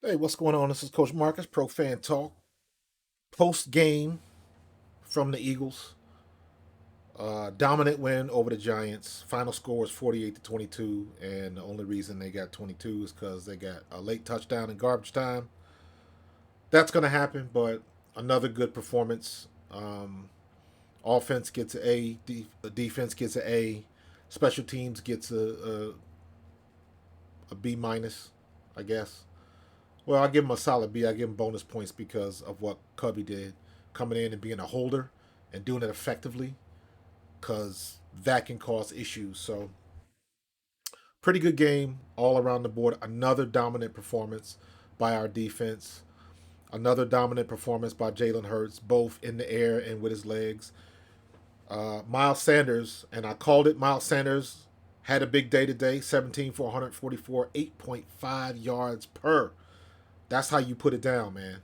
Hey, what's going on? This is Coach Marcus, Pro Fan Talk. Post game from the Eagles. Dominant win over the Giants. Final score was 48-22, and the only reason they got 22 is because they got a late touchdown in garbage time. That's going to happen, but another good performance. Offense gets an A, defense gets an A, special teams gets a B minus, I guess. Well, I give him a solid B. I give him bonus points because of what Covey did, coming in and being a holder and doing it effectively, because that can cause issues. So, pretty good game all around the board. Another dominant performance by our defense. Another dominant performance by Jalen Hurts, both in the air and with his legs. Miles Sanders, and I called it. Miles Sanders had a big day today. 17 for 144, 8.5 yards per. That's how you put it down, man.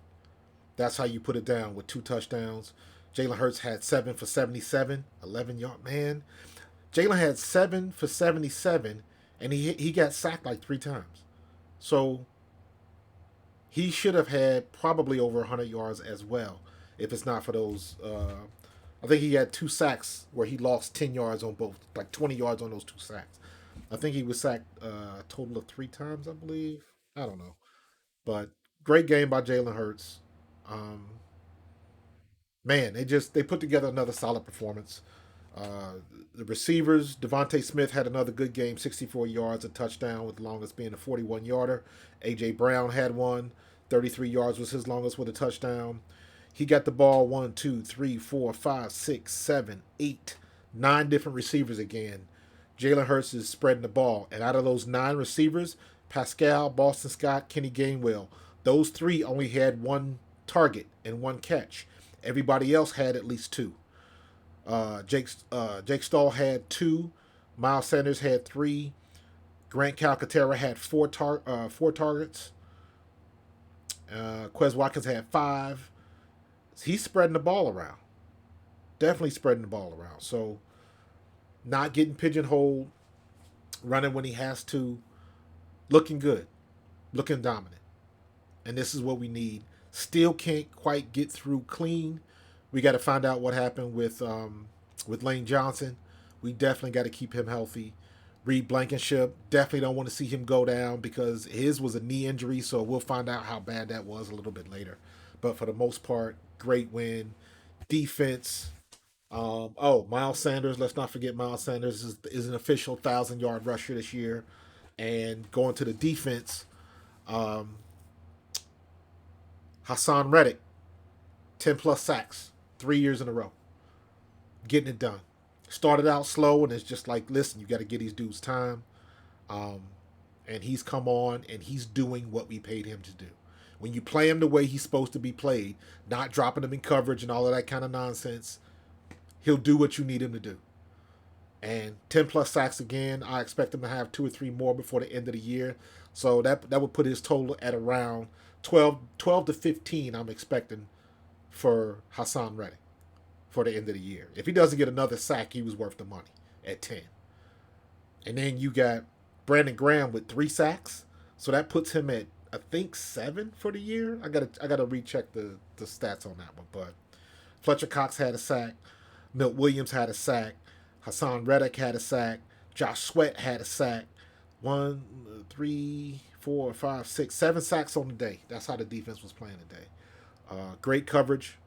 That's how you put it down with 2 touchdowns. Jalen Hurts had 7 for 77, 11 yard. Man, Jalen had 7 for 77, and he got sacked like 3 times. So he should have had probably over 100 yards as well, if it's not for those. I think he had 2 sacks where he lost 10 yards on both, like 20 yards on those 2 sacks. I think he was sacked a total of 3 times, I believe. I don't know, but great game by Jalen Hurts. Um, Man, they put together another solid performance. Uh, the receivers, Devontae Smith had another good game, 64 yards, a touchdown, with the longest being a 41 yarder. A.J. Brown had one, 33 yards was his longest with a touchdown. He got the ball one, two, three, four, five, six, seven, eight, 9 different receivers again. Jalen Hurts is spreading the ball. And out of those 9 receivers, Pascal, Boston Scott, Kenny Gainwell, those 3 only had 1 target and 1 catch. Everybody else had at least 2. Jake Stahl had 2. Miles Sanders had 3. Grant Calcaterra had 4 targets. Quez Watkins had 5. He's spreading the ball around. Definitely spreading the ball around. So not getting pigeonholed, running when he has to, looking good, looking dominant. And this is what we need. Still can't quite get through clean. We got to find out what happened with Lane Johnson. We definitely got to keep him healthy. Reed Blankenship, definitely don't want to see him go down because his was a knee injury, so we'll find out how bad that was a little bit later. But for the most part, great win. Defense. Miles Sanders. Let's not forget Miles Sanders is an official 1,000 yard rusher this year. And going to the defense, um, Haason Reddick, 10 plus sacks, 3 years in a row, getting it done. Started out slow, and it's just like, listen, you got to get these dudes time. Um, and he's come on, and he's doing what we paid him to do. When you play him the way he's supposed to be played, not dropping him in coverage and all of that kind of nonsense, he'll do what you need him to do. And 10 plus sacks again. I expect him to have 2 or 3 more before the end of the year. So that would put his total at around 12 to 15. I'm expecting for Haason Reddick for the end of the year. If he doesn't get another sack, he was worth the money at 10. And then you got Brandon Graham with 3 sacks. So that puts him at, I think, 7 for the year. I gotta recheck the stats on that one. But Fletcher Cox had a sack. Milt Williams had a sack. Haason Reddick had a sack. Josh Sweat had a sack. 1, 3, 4, 5, 6, 7 sacks on the day. That's how the defense was playing today. Great coverage.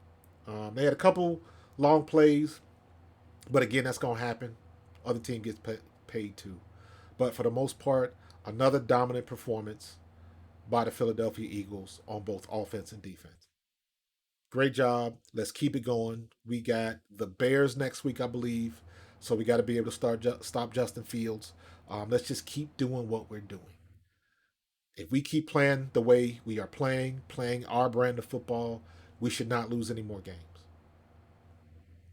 They had a couple long plays, but again, that's going to happen. Other team gets paid too. But for the most part, another dominant performance by the Philadelphia Eagles on both offense and defense. Great job. Let's keep it going. We got the Bears next week, I believe. So we got to be able to stop Justin Fields. Let's just keep doing what we're doing. If we keep playing the way we are playing our brand of football, we should not lose any more games.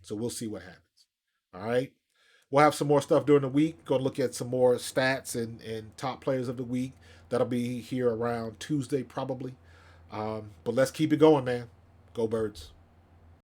So we'll see what happens. All right. We'll have some more stuff during the week. Go look at some more stats and top players of the week. That'll be here around Tuesday, probably. But let's keep it going, man. Go Birds.